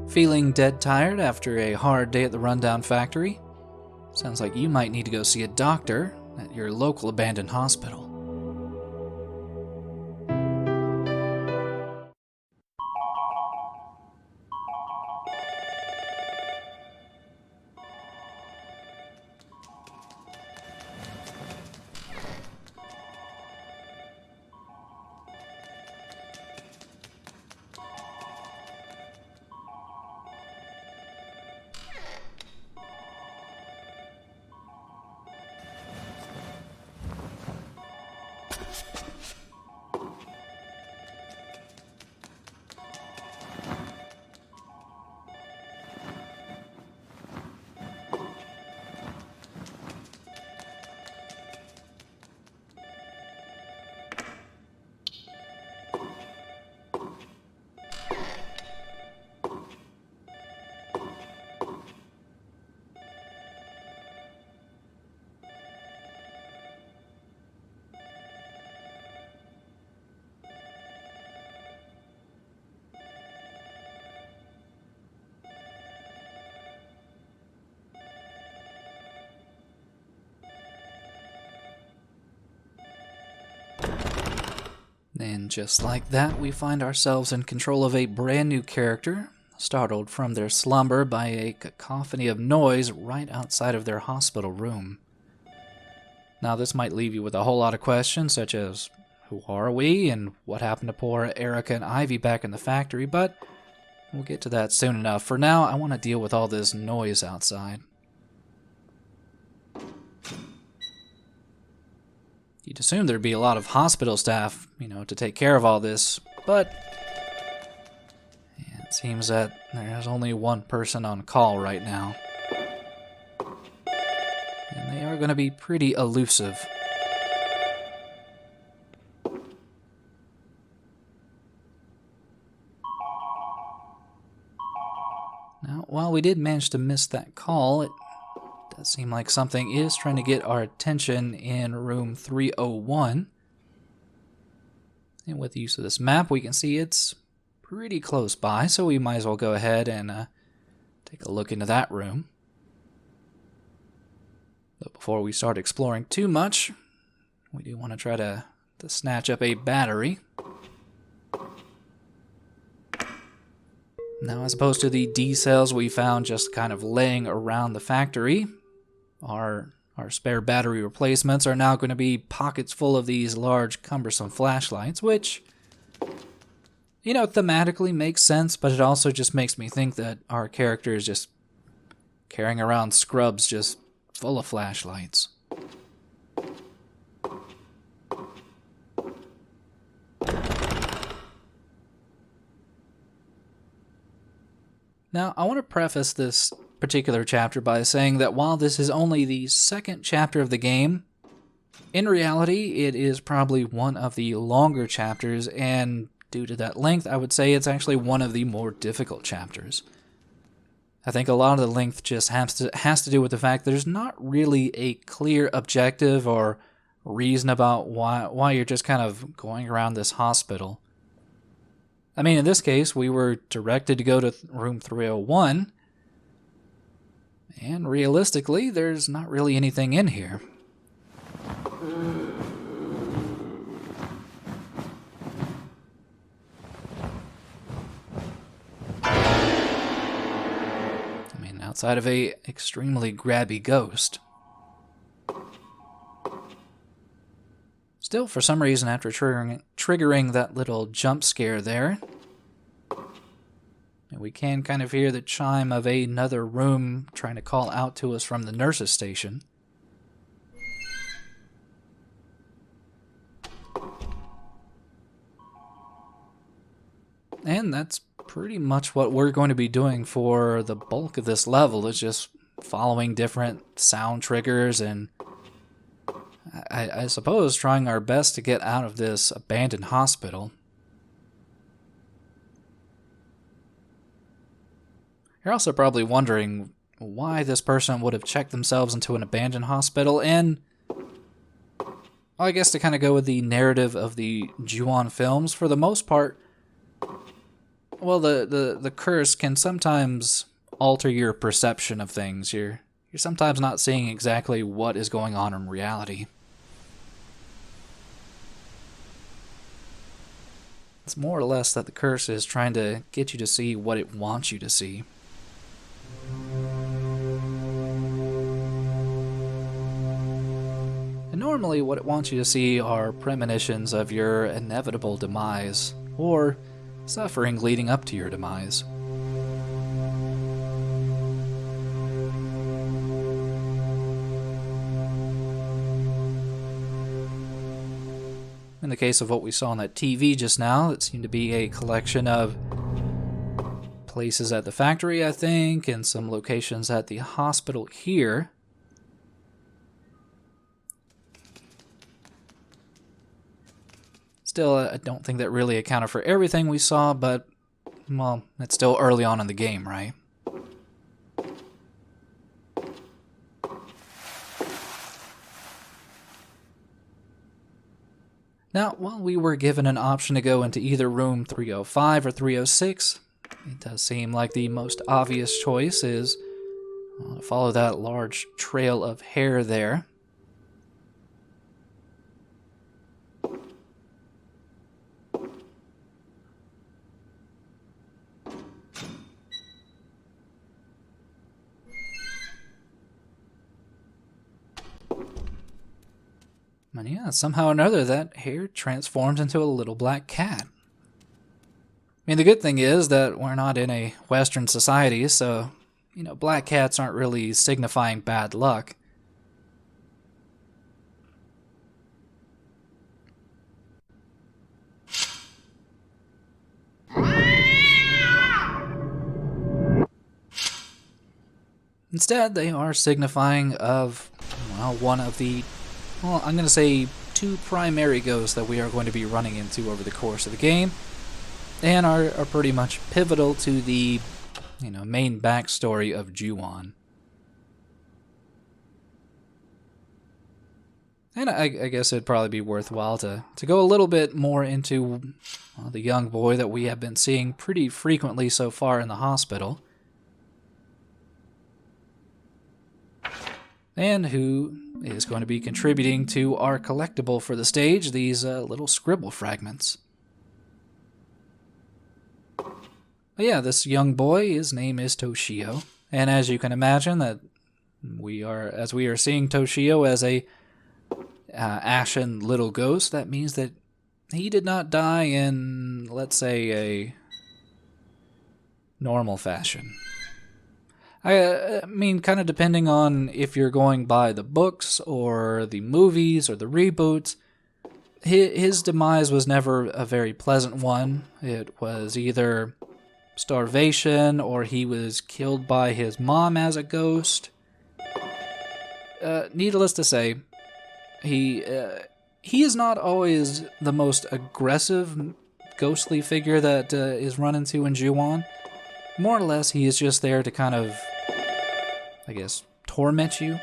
Feeling dead tired after a hard day at the rundown factory? Sounds like you might need to go see a doctor at your local abandoned hospital. And just like that, we find ourselves in control of a brand new character, startled from their slumber by a cacophony of noise right outside of their hospital room. Now, this might leave you with a whole lot of questions, such as, who are we, and what happened to poor Erica and Ivy back in the factory, but we'll get to that soon enough. For now, I want to deal with all this noise outside. You'd assume there'd be a lot of hospital staff, to take care of all this, but it seems that there's only one person on call right now. And they are going to be pretty elusive. Now, while we did manage to miss that call, it does seem like something is trying to get our attention in room 301. And with the use of this map, we can see it's pretty close by, so we might as well go ahead and take a look into that room. But before we start exploring too much, we do want to try to snatch up a battery. Now, as opposed to the D cells we found just kind of laying around the factory, our spare battery replacements are now going to be pockets full of these large, cumbersome flashlights, which, thematically makes sense, but it also just makes me think that our character is just carrying around scrubs just full of flashlights. Now, I want to preface this particular chapter by saying that while this is only the second chapter of the game, in reality, it is probably one of the longer chapters, and due to that length, I would say it's actually one of the more difficult chapters. I think a lot of the length just has to do with the fact that there's not really a clear objective or reason about why you're just kind of going around this hospital. I mean, in this case, we were directed to go to room 301, and realistically, there's not really anything in here. I mean, outside of a extremely grabby ghost. Still, for some reason, after triggering that little jump scare there, we can kind of hear the chime of another room trying to call out to us from the nurse's station. And that's pretty much what we're going to be doing for the bulk of this level, is just following different sound triggers and I suppose trying our best to get out of this abandoned hospital. You're also probably wondering why this person would have checked themselves into an abandoned hospital, and I guess to kind of go with the narrative of the Ju-on films, for the most part, Well, the curse can sometimes alter your perception of things. You're sometimes not seeing exactly what is going on in reality. It's more or less that the curse is trying to get you to see what it wants you to see. And normally what it wants you to see are premonitions of your inevitable demise, or suffering leading up to your demise. In the case of what we saw on that TV just now, it seemed to be a collection of places at the factory, I think, and some locations at the hospital here. Still, I don't think that really accounted for everything we saw, but, well, it's still early on in the game, right? Now, while we were given an option to go into either room 305 or 306, it does seem like the most obvious choice is to follow that large trail of hair there. And yeah, somehow or another, that hair transformed into a little black cat. I mean, the good thing is that we're not in a Western society, so, black cats aren't really signifying bad luck. Instead, they are signifying of, one of the, I'm going to say 2 primary ghosts that we are going to be running into over the course of the game, and are pretty much pivotal to the, main backstory of Ju-on. And I guess it'd probably be worthwhile to go a little bit more into the young boy that we have been seeing pretty frequently so far in the hospital, and who is going to be contributing to our collectible for the stage, these little scribble fragments. But yeah, this young boy, his name is Toshio, and as you can imagine, that we are seeing Toshio as a ashen little ghost, that means that he did not die in, let's say, a normal fashion. I mean, kind of depending on if you're going by the books or the movies or the reboots, his demise was never a very pleasant one. It was either starvation or he was killed by his mom as a ghost. Needless to say, he is not always the most aggressive ghostly figure that is run into in Ju-on. More or less, he is just there to kind of, I guess, torment you.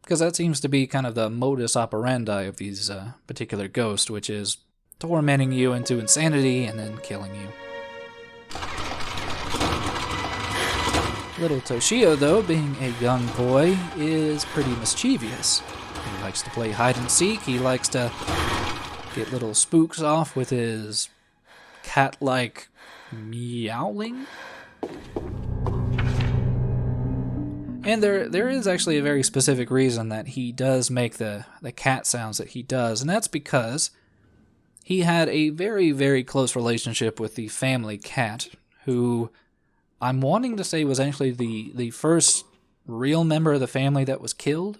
Because that seems to be kind of the modus operandi of these particular ghosts, which is tormenting you into insanity and then killing you. Little Toshio, though, being a young boy, is pretty mischievous. He likes to play hide-and-seek, he likes to get little spooks off with his cat-like meowling. And there is actually a very specific reason that he does make the cat sounds that he does, and that's because he had a very, very close relationship with the family cat, who I'm wanting to say was actually the first real member of the family that was killed.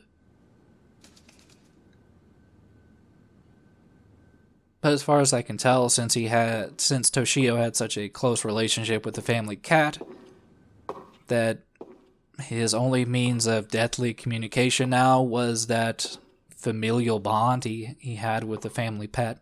But as far as I can tell, since Toshio had such a close relationship with the family cat, that his only means of deadly communication now was that familial bond he had with the family pet.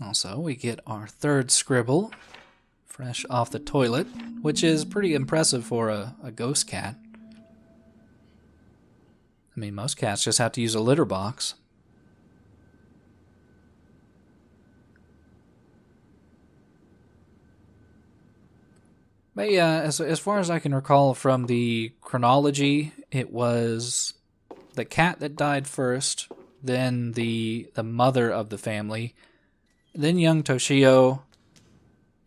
Also, we get our third scribble, fresh off the toilet, which is pretty impressive for a ghost cat. I mean, most cats just have to use a litter box. But yeah, as far as I can recall from the chronology, it was the cat that died first, then the mother of the family, then young Toshio,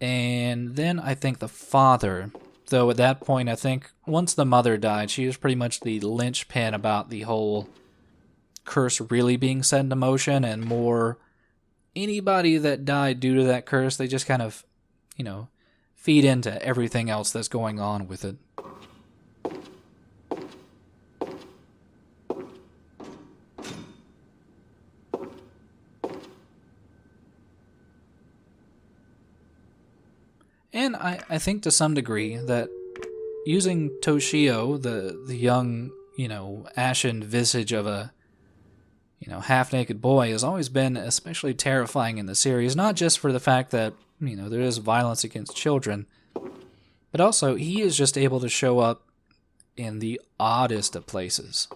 and then I think the father. Though at that point, I think once the mother died, she was pretty much the linchpin about the whole curse really being set into motion, and more anybody that died due to that curse, they just kind of, feed into everything else that's going on with it. And I think to some degree that using Toshio, the young, ashen visage of a, half-naked boy, has always been especially terrifying in the series, not just for the fact that, there is violence against children, but also he is just able to show up in the oddest of places.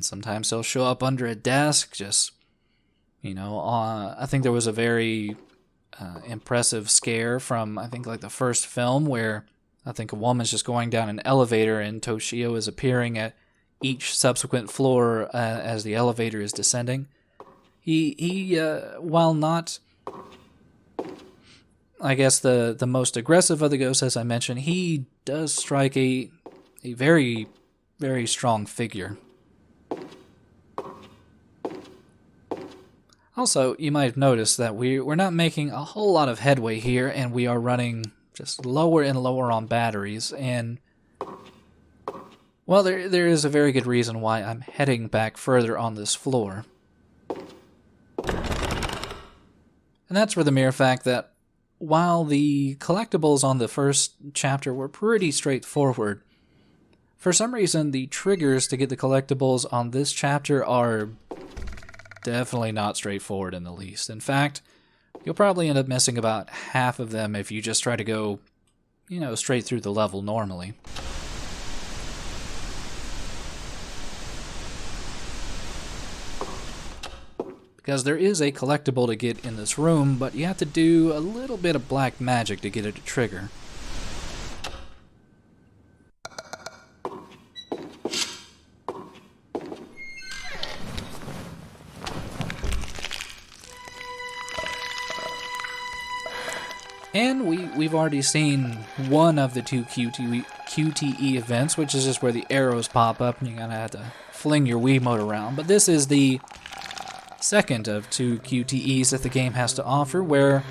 Sometimes he'll show up under a desk, just, I think there was a very impressive scare from, I think, like the first film where I think a woman's just going down an elevator and Toshio is appearing at each subsequent floor as the elevator is descending. He while not, I guess, the most aggressive of the ghosts, as I mentioned, he does strike a very, very strong figure. Also, you might have noticed that we're not making a whole lot of headway here, and we are running just lower and lower on batteries, and, well, there is a very good reason why I'm heading back further on this floor. And that's for the mere fact that while the collectibles on the first chapter were pretty straightforward, for some reason the triggers to get the collectibles on this chapter are definitely not straightforward in the least. In fact, you'll probably end up missing about half of them if you just try to go, straight through the level normally. Because there is a collectible to get in this room, but you have to do a little bit of black magic to get it to trigger. And we've already seen one of the two QTE events, which is just where the arrows pop up and you kind of have to fling your Wiimote around. But this is the second of two QTEs that the game has to offer, where,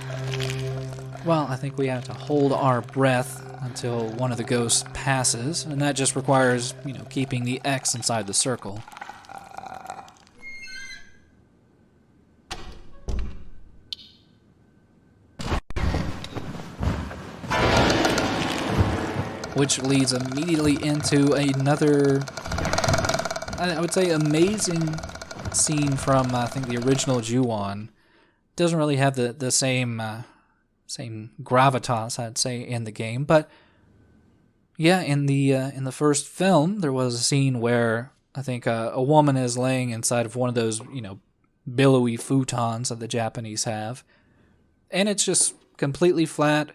well, I think we have to hold our breath until one of the ghosts passes, and that just requires, keeping the X inside the circle. Which leads immediately into another, I would say, amazing scene from, I think, the original Ju-On. Doesn't really have the same gravitas, I'd say, in the game. But, yeah, in the first film, there was a scene where I think a woman is laying inside of one of those, billowy futons that the Japanese have. And it's just completely flat.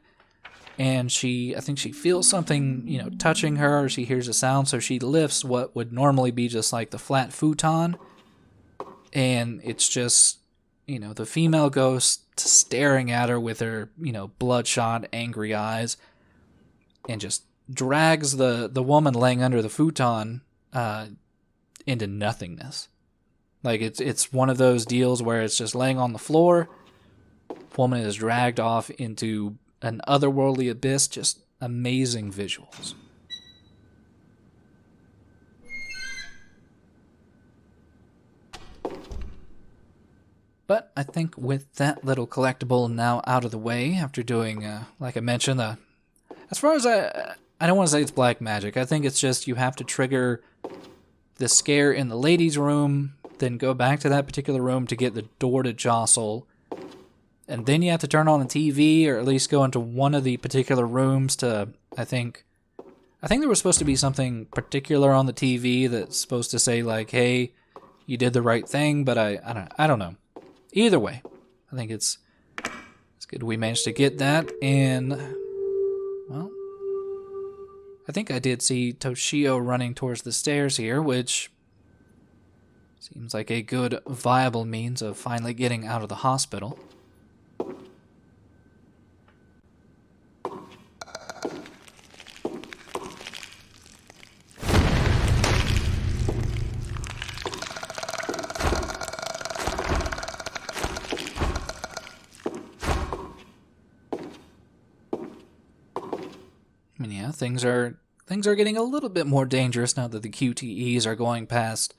And I think she feels something, touching her, or she hears a sound, so she lifts what would normally be just like the flat futon, and it's just, the female ghost staring at her with her, bloodshot, angry eyes, and just drags the woman laying under the futon into nothingness. Like, it's one of those deals where it's just laying on the floor, woman is dragged off into an otherworldly abyss. Just amazing visuals. But I think with that little collectible now out of the way, after doing, like I mentioned, as far as I don't want to say it's black magic. I think it's just you have to trigger the scare in the ladies' room, then go back to that particular room to get the door to jostle, and then you have to turn on the TV, or at least go into one of the particular rooms to, I think there was supposed to be something particular on the TV that's supposed to say, like, hey, you did the right thing, but I don't know. Either way, I think it's good we managed to get that, and, well, I think I did see Toshio running towards the stairs here, which seems like a good, viable means of finally getting out of the hospital. I mean, yeah, things are getting a little bit more dangerous now that the QTEs are going past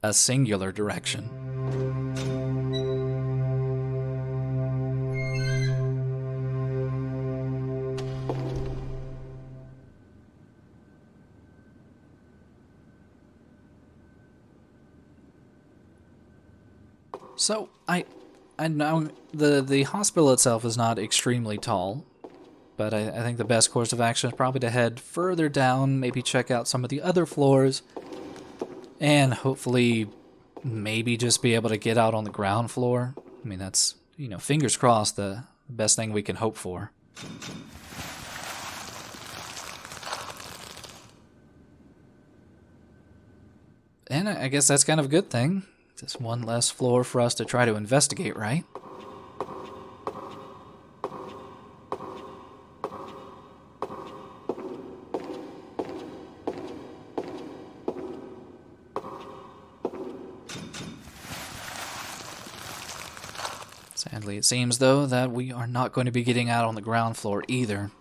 a singular direction. So I know the hospital itself is not extremely tall. But I think the best course of action is probably to head further down, maybe check out some of the other floors, and hopefully maybe just be able to get out on the ground floor. I mean, that's, fingers crossed, the best thing we can hope for. And I guess that's kind of a good thing. Just one less floor for us to try to investigate, right? Sadly, it seems, though, that we are not going to be getting out on the ground floor either.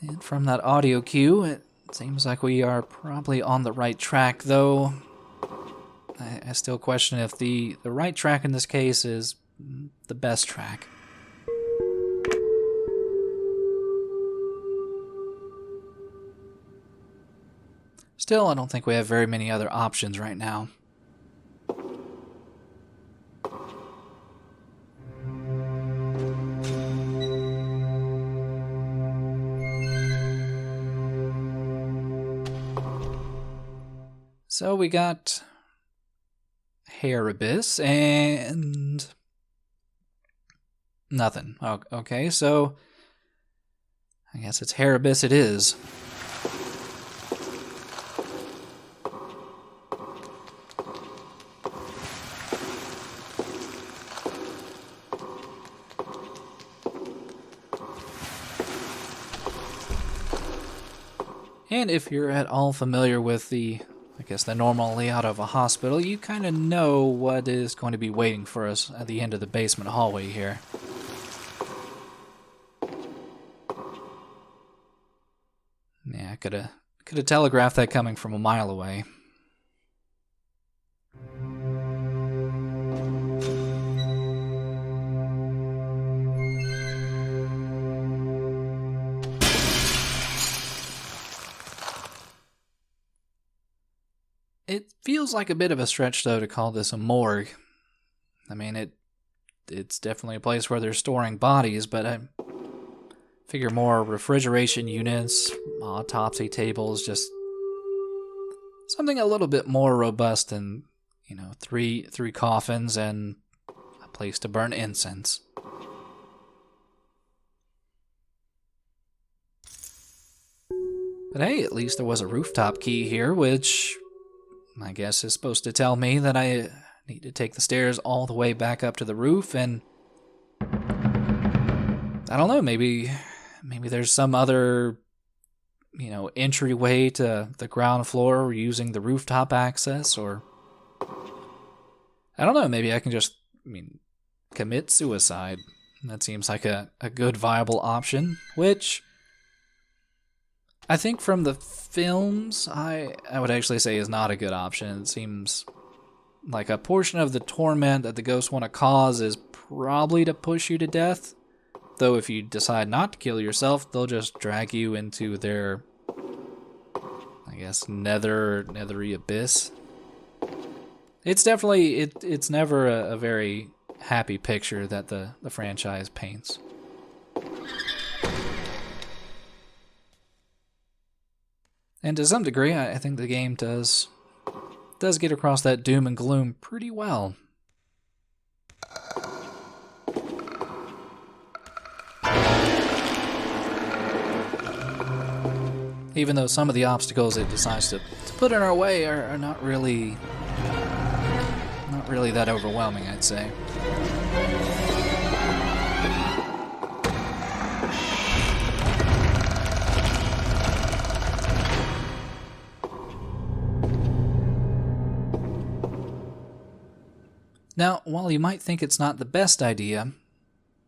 And from that audio cue, it seems like we are probably on the right track, though. I still question if the right track in this case is the best track. Still, I don't think we have very many other options right now. So we got Hair Abyss and nothing. Okay, so I guess it's Hair Abyss it is. And if you're at all familiar with the normal layout of a hospital, you kind of know what is going to be waiting for us at the end of the basement hallway here. Yeah, I could have telegraphed that coming from a mile away. It feels like a bit of a stretch, though, to call this a morgue. I mean, it's definitely a place where they're storing bodies, but I figure more refrigeration units, autopsy tables, just something a little bit more robust than, three coffins and a place to burn incense. But hey, at least there was a rooftop key here, which I guess is supposed to tell me that I need to take the stairs all the way back up to the roof, and I don't know, maybe there's some other, entryway to the ground floor using the rooftop access, or I don't know, maybe I can just, commit suicide. That seems like a good viable option, which I think from the films, I would actually say is not a good option. It seems like a portion of the torment that the ghosts want to cause is probably to push you to death. Though if you decide not to kill yourself, they'll just drag you into their, I guess, nethery abyss. It's definitely, it's never a very happy picture that the franchise paints. And to some degree, I think the game does get across that doom and gloom pretty well. Even though some of the obstacles it decides to put in our way are not really that overwhelming, I'd say. Now, while you might think it's not the best idea,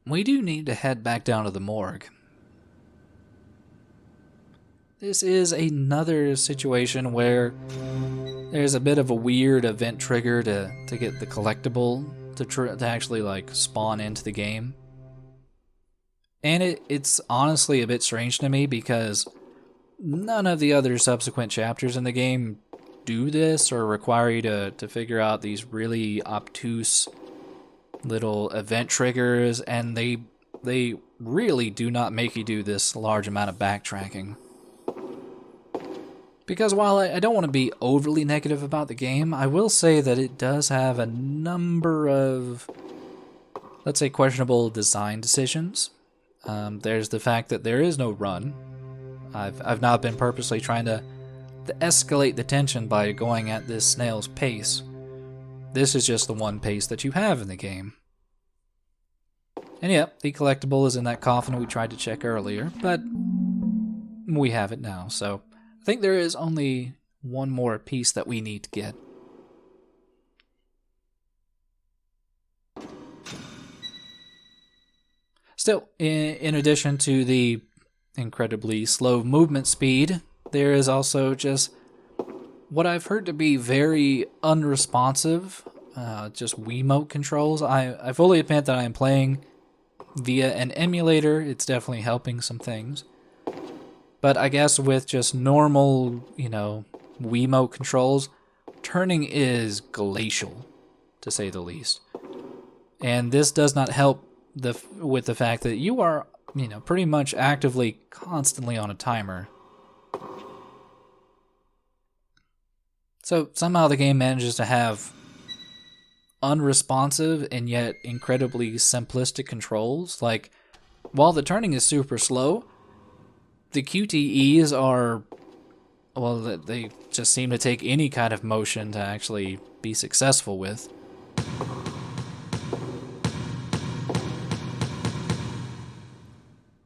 we do need to head back down to the morgue. This is another situation where there's a bit of a weird event trigger to get the collectible to actually like spawn into the game. And it's honestly a bit strange to me because none of the other subsequent chapters in the game do this or require you to figure out these really obtuse little event triggers, and they really do not make you do this large amount of backtracking. Because while I don't want to be overly negative about the game, I will say that it does have a number of, let's say, questionable design decisions. There's the fact that there is no run. I've not been purposely trying to escalate the tension by going at this snail's pace. This is just the one pace that you have in the game. And yep, the collectible is in that coffin we tried to check earlier, but we have it now, so I think there is only one more piece that we need to get. Still, in addition to the incredibly slow movement speed, there is also just what I've heard to be very unresponsive, just Wiimote controls. I fully admit that I am playing via an emulator. It's definitely helping some things. But I guess with just normal, Wiimote controls, turning is glacial, to say the least. And this does not help with the fact that you are, pretty much actively, constantly on a timer. So somehow the game manages to have unresponsive and yet incredibly simplistic controls. Like, while the turning is super slow, the QTEs are, well, they just seem to take any kind of motion to actually be successful with.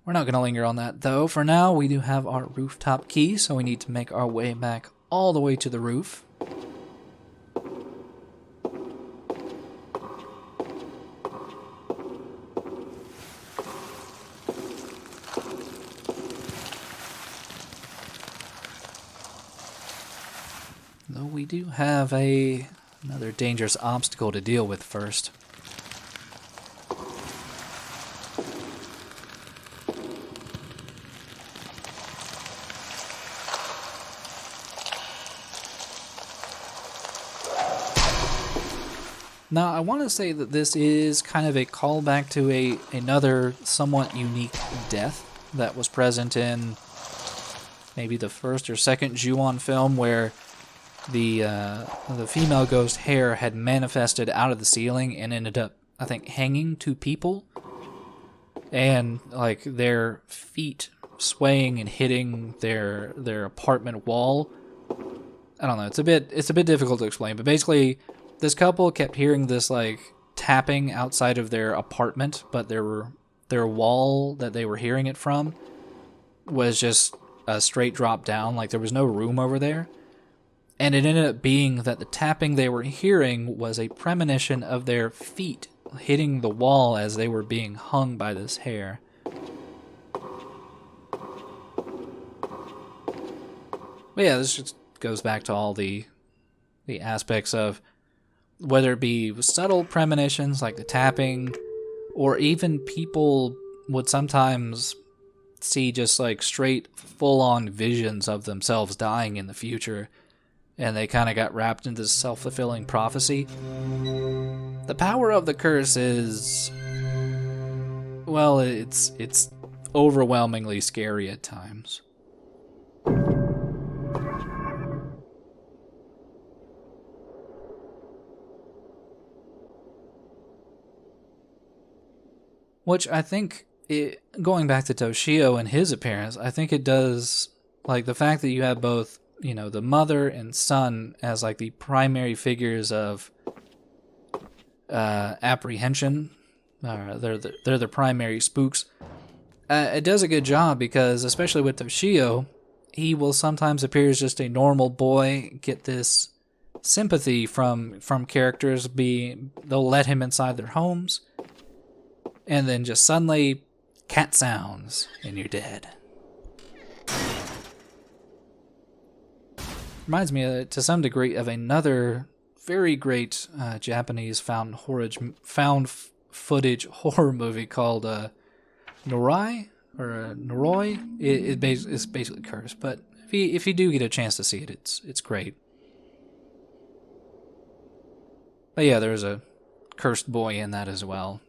We're not going to linger on that, though. For now, we do have our rooftop key, so we need to make our way back all the way to the roof. Though we do have another dangerous obstacle to deal with first. Now, I want to say that this is kind of a callback to another somewhat unique death that was present in maybe the first or second Ju-On film, where the female ghost hair had manifested out of the ceiling and ended up, I think, hanging two people, and like their feet swaying and hitting their apartment wall. I don't know. It's a bit difficult to explain, but basically, this couple kept hearing this like tapping outside of their apartment, but their wall that they were hearing it from was just a straight drop down. Like there was no room over there. And it ended up being that the tapping they were hearing was a premonition of their feet hitting the wall as they were being hung by this hair. But yeah, this just goes back to all the aspects of whether it be subtle premonitions like the tapping, or even people would sometimes see just like straight full-on visions of themselves dying in the future, and they kind of got wrapped into this self-fulfilling prophecy. The power of the curse is, well, it's overwhelmingly scary at times. Which I think, going back to Toshio and his appearance, I think it does, like, the fact that you have both, you know, the mother and son as, like, the primary figures of apprehension. They're the primary spooks. It does a good job because, especially with Toshio, he will sometimes appear as just a normal boy, get this sympathy from characters, they'll let him inside their homes, and then just suddenly, cat sounds, and you're dead. Reminds me, to some degree, of another very great Japanese found footage horror movie called Noroi, or Noroi. It's basically cursed, but if you do get a chance to see it, it's great. But yeah, there's a cursed boy in that as well.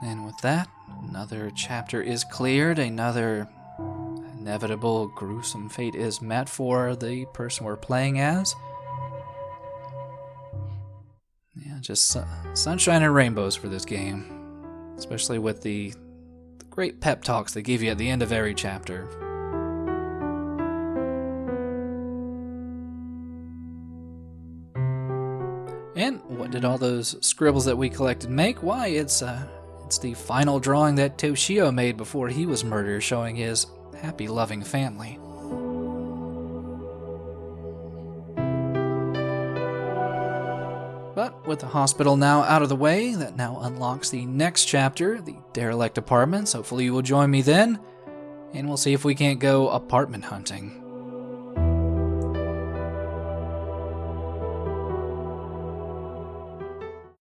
And with that, another chapter is cleared, another inevitable gruesome fate is met for the person we're playing as. Yeah, just sunshine and rainbows for this game, especially with the great pep talks they give you at the end of every chapter. And what did all those scribbles that we collected make? Why, it's the final drawing that Toshio made before he was murdered, showing his happy, loving family. But with the hospital now out of the way, that now unlocks the next chapter, the derelict apartments. Hopefully you will join me then, and we'll see if we can't go apartment hunting.